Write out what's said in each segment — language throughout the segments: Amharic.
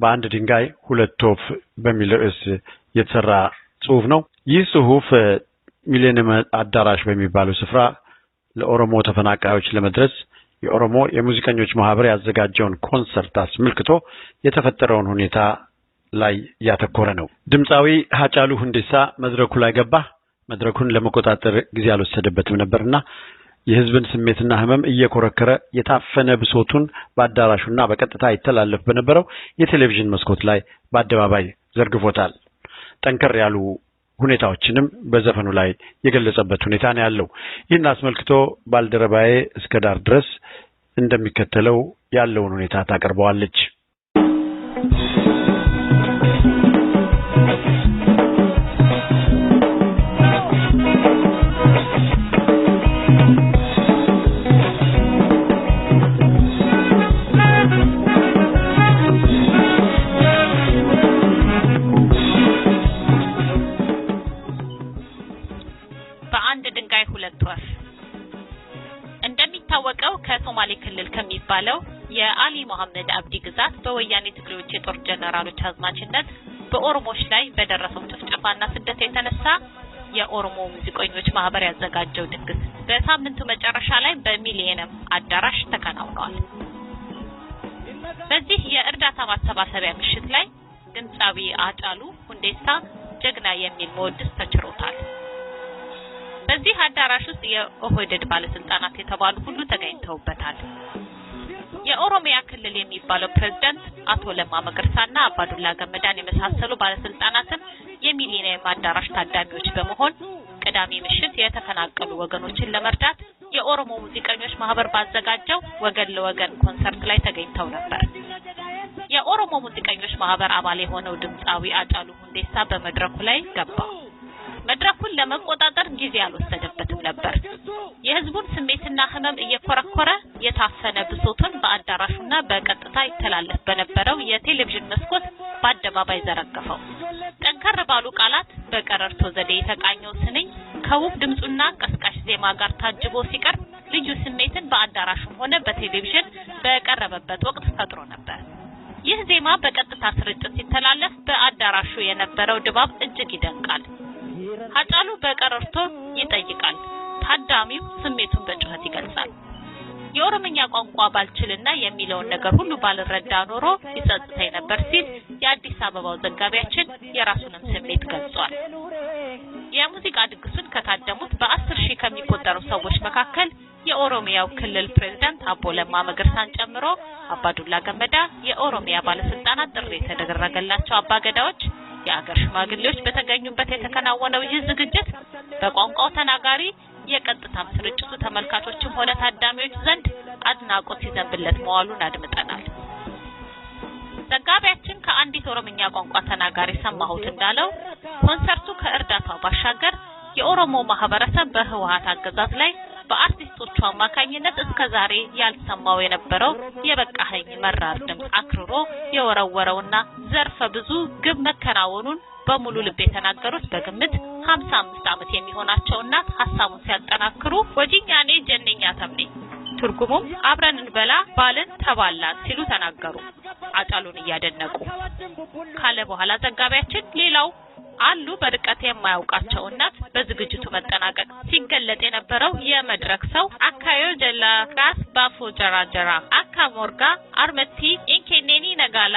በአንድ ድንጋይ ሁለት ወፍ በሚል ርዕስ የተሰራ ጽሑፍ ነው። ይህ ጽሑፍ ሚሊኒየም አዳራሽ በሚባለው ስፍራ ለኦሮሞ ተፈናቃዮች ለመድረስ የኦሮሞ የሙዚቀኞች ማህበር ያዘጋጀውን ኮንሰርት አስመልክቶ የተፈጠረውን ሁኔታ ላይ ያተኮረ ነው። ድምጻዊ AcaaluuHundeessaa መድረኩ ላይ ገባ። መድረኩን ለመቆጣጠር ጊዜ አልወሰደበትም ነበርና የህዝብን ስሜትና ህመም እየኮረከረ የታፈነ ብሶቱን በአዳራሹና በቀጥታ ይተላለፍ በነበረው የቴሌቪዥን መስኮት ላይ በአደባባይ ዘርግፎታል። ጠንከር ያሉ ሁኔታዎችንም በዘፈኑ ላይ የገለጸበት ሁኔታ ነው ያለው። ይህን አስመልክቶ ባልደረባዬ እስከ ዳር ድረስ እንደሚከተለው ያለውን ሁኔታ ታቀርበዋለች። እንደሚታወቀው ከሶማሌ ክልል ከሚባለው የአሊ መሐመድ አብዲ ግዛት በወያኔ ትግሬዎች የጦር ጀነራሎች አዝማችነት በኦሮሞዎች ላይ በደረሰው ጭፍጨፋና ስደት የተነሳ የኦሮሞ ሙዚቀኞች ማህበር ያዘጋጀው ድግስ በሳምንቱ መጨረሻ ላይ በሚሊኒየም አዳራሽ ተከናውኗል። በዚህ የእርዳታ ማሰባሰቢያ ምሽት ላይ ድምጻዊ AcaaluuHundeessaa ጀግና የሚል መወድስ ተችሮታል። በዚህ አዳራሽ ውስጥ የኦህዴድ ባለስልጣናት የተባሉ ሁሉ ተገኝተውበታል። የኦሮሚያ ክልል የሚባለው ፕሬዝዳንት አቶ ለማ መገርሳና አባዱላ ገመዳን የመሳሰሉ ባለስልጣናትን የሚሊኒየም አዳራሽ ታዳሚዎች በመሆን ቅዳሜ ምሽት የተፈናቀሉ ወገኖችን ለመርዳት የኦሮሞ ሙዚቀኞች ማህበር ባዘጋጀው ወገን ለወገን ኮንሰርት ላይ ተገኝተው ነበር። የኦሮሞ ሙዚቀኞች ማህበር አባል የሆነው ድምጻዊ AcaaluuHundeessaa በመድረኩ ላይ ገባ። መድረኩን ለመቆጣጠር ጊዜ አልወሰደበትም ነበር። የህዝቡን ስሜትና ህመም እየኮረኮረ የታፈነ ብሶቱን በአዳራሹና በቀጥታ ይተላለፍ በነበረው የቴሌቪዥን መስኮት በአደባባይ ዘረገፈው። ጠንከር ባሉ ቃላት በቀረርቶ ዘዴ የተቃኘው ስንኝ ከውብ ድምጹና ቀስቃሽ ዜማ ጋር ታጅቦ ሲቀርብ ልዩ ስሜትን በአዳራሹም ሆነ በቴሌቪዥን በቀረበበት ወቅት ፈጥሮ ነበር። ይህ ዜማ በቀጥታ ስርጭት ሲተላለፍ በአዳራሹ የነበረው ድባብ እጅግ ይደንቃል። AcaaluuHundeessaa በቀረርቶ ይጠይቃል። ታዳሚው ስሜቱን በጩኸት ይገልጻል። የኦሮምኛ ቋንቋ ባልችልና የሚለውን ነገር ሁሉ ባልረዳ ኖሮ ይጸጽተኝ ነበር ሲል የአዲስ አበባው ዘጋቢያችን የራሱንም ስሜት ገልጿል። የሙዚቃ ድግሱን ከታደሙት በ10,000 ከሚቆጠሩ ሰዎች መካከል የኦሮሚያው ክልል ፕሬዝዳንት አቦ ለማ መገርሳን ጨምሮ አባዱላ ገመዳ፣ የኦሮሚያ ባለስልጣናት፣ ጥሪ የተደረገላቸው አባገዳዎች፣ የአገር ሽማግሌዎች በተገኙበት የተከናወነው ይህ ዝግጅት በቋንቋው ተናጋሪ የቀጥታ ስርጭቱ ተመልካቾችም ሆነ ታዳሚዎች ዘንድ አድናቆት ሲዘንብለት መዋሉን አድምጠናል። ዘጋቢያችን ከአንዲት ኦሮምኛ ቋንቋ ተናጋሪ ሰማሁት እንዳለው ኮንሰርቱ ከእርዳታው ባሻገር የኦሮሞ ማህበረሰብ በህወሓት አገዛዝ ላይ በአርቲስቶቹ አማካኝነት እስከዛሬ ያልሰማው የነበረው የበቃኸኝ መራር ድምጽ አክርሮ የወረወረውና ዘርፈ ብዙ ግብ መከናወኑን በሙሉ ልብ የተናገሩት በግምት 55 ዓመት የሚሆናቸው እናት ሐሳቡን ሲያጠናክሩ ወጂኛኔ ጀነኛ ተምኔ ትርጉሙም አብረን እንበላ ባልን ተባላት ሲሉ ተናገሩ። AcaaluuHundeessaa እያደነቁ ካለ በኋላ ዘጋቢያችን ሌላው አሉ በርቀት የማያውቃቸው እናት በዝግጅቱ መጠናቀቅ ሲገለጥ የነበረው የመድረክ ሰው አካዮ ጀላ ራስ ባፎ ጀራጀራ አካሞርጋ አርመቲ ኢንኬኔኒ ነጋላ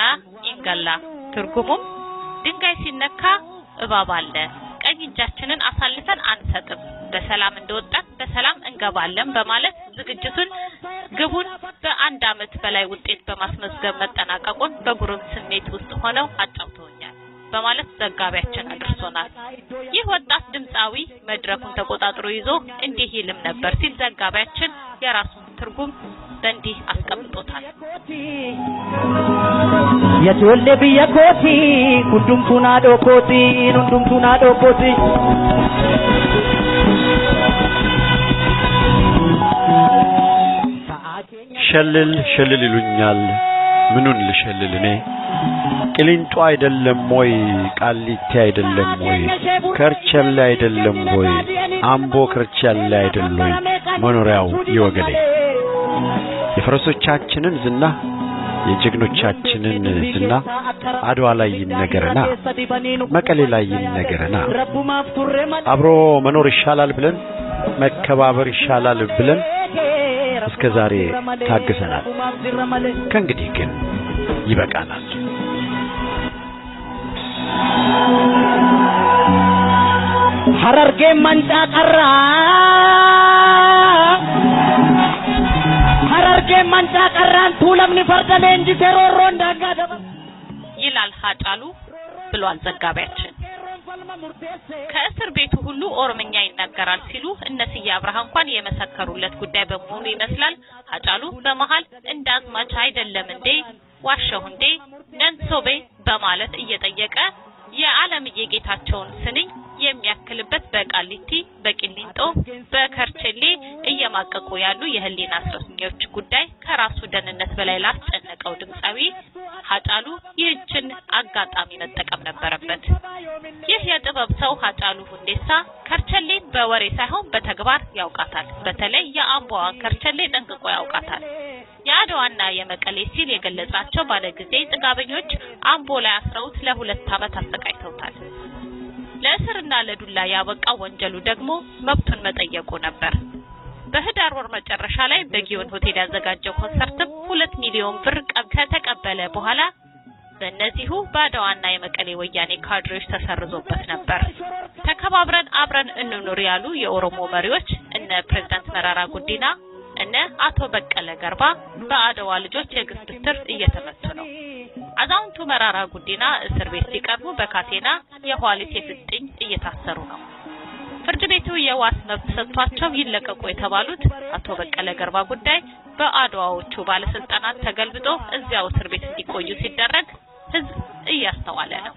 ኢንጋላ ትርጉሙም ድንጋይ ሲነካ እባብ አለ፣ ቀኝ እጃችንን አሳልፈን አንሰጥም፣ በሰላም እንደወጣን በሰላም እንገባለን በማለት ዝግጅቱን ግቡን በአንድ አመት በላይ ውጤት በማስመዝገብ መጠናቀቁን በጉሩም ስሜት ውስጥ ሆነው አጫውተውኛል በማለት ዘጋቢያችን አድርሶናል። ይህ ወጣት ድምጻዊ መድረኩን ተቆጣጥሮ ይዞ እንዲህ ይልም ነበር ሲል ዘጋቢያችን የራሱን ትርጉም በእንዲህ አስቀምጦታል። የቶሌ ቢያኮቲ ኩዱምቱና ዶኮቲ ኑዱምቱና ዶኮቲ ሸልል ሸልል ይሉኛል ምኑን ልሸልል እኔ ቅሊንጦ አይደለም ወይ ቃሊቲ አይደለም ወይ ከርቸል አይደለም ወይ አምቦ ከርቸል አይደለም ወይ መኖሪያው ይወገዴ የፈረሶቻችንን ዝና የጀግኖቻችንን ዝና አድዋ ላይ ይነገረና መቀሌ ላይ ይነገረና አብሮ መኖር ይሻላል ብለን መከባበር ይሻላል ብለን እስከዛሬ ታግሰናል። ከእንግዲህ ግን ይበቃናል። ሐረርጌ መንጫ ቀራ ሐረርጌ መንጫ ቀራን ቱለምኒ ፈርደለ እንጂ ተሮሮ እንዳጋደባ ይላል ሀጫሉ ብሏል ዘጋቢያችን። ከእስር ቤቱ ሁሉ ኦሮምኛ ይናገራል ሲሉ እነስዬ አብርሃ እንኳን የመሰከሩለት ጉዳይ በመሆኑ ይመስላል ሀጫሉ በመሃል እንዳዝማች አይደለም እንዴ ዋሸሁ እንዴ ነንሶቤ በማለት እየጠየቀ የዓለምዬ ጌታቸውን ስንኝ የሚያክልበት በቃሊቲ በቂሊንጦ በከርቸሌ እየማቀቁ ያሉ የህሊና እስረኞች ጉዳይ ከራሱ ደህንነት በላይ ላስጨነቀው ድምጻዊ ሀጫሉ ይህችን አጋጣሚ መጠቀም ነበረበት። ይህ የጥበብ ሰው ሀጫሉ ሁንዴሳ ከርቸሌን በወሬ ሳይሆን በተግባር ያውቃታል። በተለይ የአምቦዋን ከርቸሌ ጠንቅቆ ያውቃታል። የአድዋና የመቀሌ ሲል የገለጻቸው ባለጊዜ ጥጋበኞች አምቦ ላይ አስረውት ለ2 ዓመት አሰቃይተውታል። ለእስርና ለዱላ ያበቃው ወንጀሉ ደግሞ መብቱን መጠየቁ ነበር። በህዳር ወር መጨረሻ ላይ በጊዮን ሆቴል ያዘጋጀው ኮንሰርትም 2 ሚሊዮን ብር ከተቀበለ በኋላ በእነዚሁ በአድዋና የመቀሌ ወያኔ ካድሬዎች ተሰርዞበት ነበር። ተከባብረን አብረን እንኑር ያሉ የኦሮሞ መሪዎች እነ ፕሬዝዳንት መራራ ጉዲና እነ አቶ በቀለ ገርባ በአድዋ ልጆች የግፍትር እየተመቱ ነው። አዛውንቱ መራራ ጉዲና እስር ቤት ሲቀርቡ በካቴና የኋሊት የፍጥኝ እየታሰሩ ነው። ፍርድ ቤቱ የዋስ መብት ሰጥቷቸው ይለቀቁ የተባሉት አቶ በቀለ ገርባ ጉዳይ በአድዋዎቹ ባለስልጣናት ተገልብጦ እዚያው እስር ቤት እንዲቆዩ ሲደረግ ህዝብ እያስተዋለ ነው።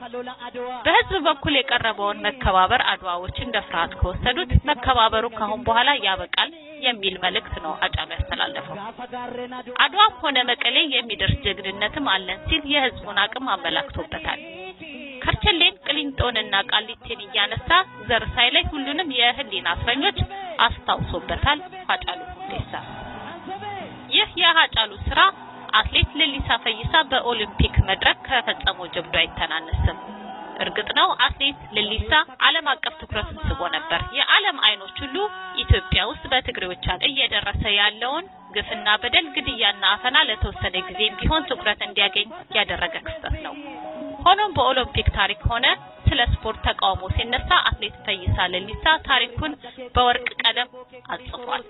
በህዝብ በኩል የቀረበውን መከባበር አድዋዎች እንደ ፍርሃት ከወሰዱት መከባበሩ ከአሁን በኋላ ያበቃል የሚል መልእክት ነው ሀጫሉ ያስተላለፈው። አድዋም ሆነ መቀሌ የሚደርስ ጀግንነትም አለን ሲል የህዝቡን አቅም አመላክቶበታል። ከርቸሌን ቅሊንጦንና ቃሊቲን እያነሳ ዘር ሳይለይ ሁሉንም የህሊና እስረኞች አስታውሶበታል ሀጫሉ ሁንዴሳ። ይህ የሀጫሉ ስራ አትሌት ሌሊሳ ፈይሳ በኦሊምፒክ መድረክ ከፈጸመው ጀብዱ አይተናነስም። እርግጥ ነው አትሌት ሌሊሳ ዓለም አቀፍ ትኩረትን ስቦ ነበር። የዓለም አይኖች ሁሉ ኢትዮጵያ ውስጥ በትግሬዎች እየደረሰ ያለውን ግፍና በደል ግድያና አፈና ለተወሰነ ጊዜ ቢሆን ትኩረት እንዲያገኝ ያደረገ ክስተት ነው። ሆኖም በኦሊምፒክ ታሪክ ሆነ ስለ ስፖርት ተቃውሞ ሲነሳ አትሌት ፈይሳ ሌሊሳ ታሪኩን በወርቅ ቀለም አጽፏል።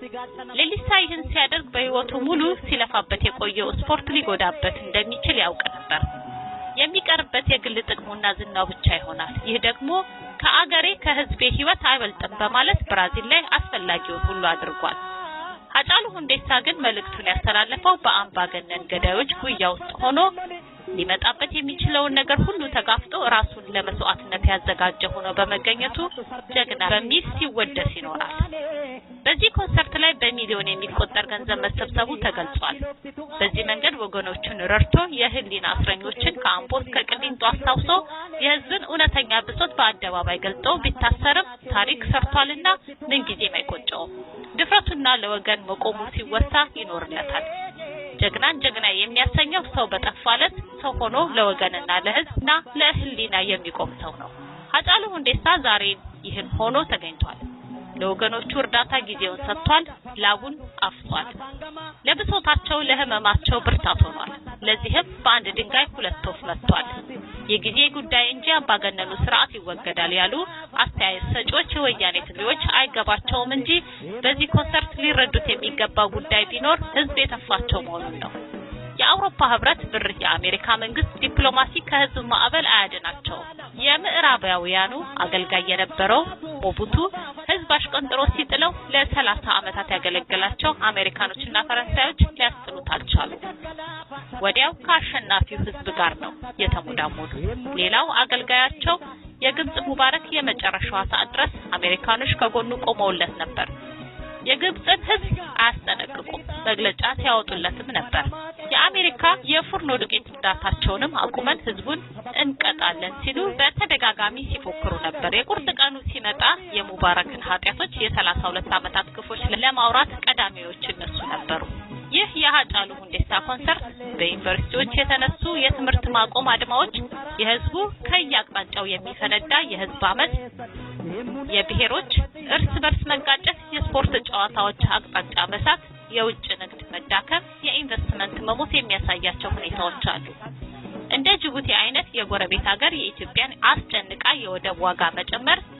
ሌሊሳ ይህን ሲያደርግ በህይወቱ ሙሉ ሲለፋበት የቆየው ስፖርት ሊጎዳበት እንደሚችል ያውቅ ነበር። የሚቀርበት የግል ጥቅሙና ዝናው ብቻ ይሆናል። ይህ ደግሞ ከአገሬ ከህዝቤ ህይወት አይበልጥም በማለት ብራዚል ላይ አስፈላጊውን ሁሉ አድርጓል። ሀጫሉ ሁንዴሳ ግን መልእክቱን ያስተላለፈው በአምባገነን ገዳዮች ጉያ ውስጥ ሆኖ ሊመጣበት የሚችለውን ነገር ሁሉ ተጋፍጦ ራሱን ለመስዋዕትነት ያዘጋጀ ሆኖ በመገኘቱ ጀግና በሚል ሲወደስ ይኖራል። በዚህ ኮንሰርት ላይ በሚሊዮን የሚቆጠር ገንዘብ መሰብሰቡ ተገልጿል። በዚህ መንገድ ወገኖቹን ረድቶ የህሊና እስረኞችን ከአምቦ እስከ ቅሊንጦ አስታውሶ የህዝብን እውነተኛ ብሶት በአደባባይ ገልጦ ቢታሰርም ታሪክ ሰርቷልና ምንጊዜም አይቆጨውም። ድፍረቱና ለወገን መቆሙ ሲወሳ ይኖርለታል። ጀግናን ጀግና የሚያሰኘው ሰው በጠፋለት ሰው ሆኖ ለወገንና ለህዝብና ለህሊና የሚቆም ሰው ነው። ሀጫሉ ሁንዴሳ ዛሬ ይህን ሆኖ ተገኝቷል። ለወገኖቹ እርዳታ ጊዜውን ሰጥቷል፣ ላቡን አፍሷል። ለብሶታቸው ለህመማቸው ብርታት ሆኗል። ለዚህም በአንድ ድንጋይ 2 ወፍ መጥቷል። የጊዜ ጉዳይ እንጂ አምባገነኑ ስርዓት ይወገዳል ያሉ አስተያየት ሰጪዎች የወያኔ ትግሬዎች አይገባቸውም እንጂ በዚህ ኮንሰርት ሊረዱት የሚገባው ጉዳይ ቢኖር ህዝብ የተፋቸው መሆኑን ነው። የአውሮፓ ህብረት ብር የአሜሪካ መንግስት ዲፕሎማሲ ከህዝብ ማዕበል አያድናቸው። የምዕራባውያኑ አገልጋይ የነበረው ሞቡቱ ህዝብ አሽቀንጥሮ ሲጥለው ለ30 ዓመታት ያገለገላቸው አሜሪካኖችና ፈረንሳዮች ሊያስጥሉት አልቻሉም። ወዲያው ከአሸናፊው ህዝብ ጋር ነው የተሞዳሞዱ። ሌላው አገልጋያቸው የግብጽ ሙባረክ የመጨረሻዋ ሰዓት ድረስ አሜሪካኖች ከጎኑ ቆመውለት ነበር። የግብጽን ህዝብ አያስጠነቅቁም፣ መግለጫ ሲያወጡለትም ነበር። የአሜሪካ የፉርኖ ዱቄት እርዳታቸውንም አቁመን ህዝቡን እንቀጣለን ሲሉ በተደጋጋሚ ሲፎክሩ ነበር። የቁርጥ ቀኑ ሲመጣ የሙባረክን ኃጢያቶች የ32 ዓመታት ግፎች ለማውራት ቀዳሚዎች እነሱ ነበሩ። ይህ የሃጫሉ ሁንዴሳ ኮንሰርት በዩኒቨርሲቲዎች የተነሱ የትምህርት ማቆም አድማዎች፣ የህዝቡ ከያቅጣጫው የሚፈነዳ የህዝብ አመጽ፣ የብሔሮች እርስ በርስ መጋጨት፣ የስፖርት ጨዋታዎች አቅጣጫ መሳት፣ የውጭ ንግድ መዳከም፣ የኢንቨስትመንት መሞት የሚያሳያቸው ሁኔታዎች አሉ። እንደ ጅቡቲ አይነት የጎረቤት ሀገር የኢትዮጵያን አስጨንቃ የወደብ ዋጋ መጨመር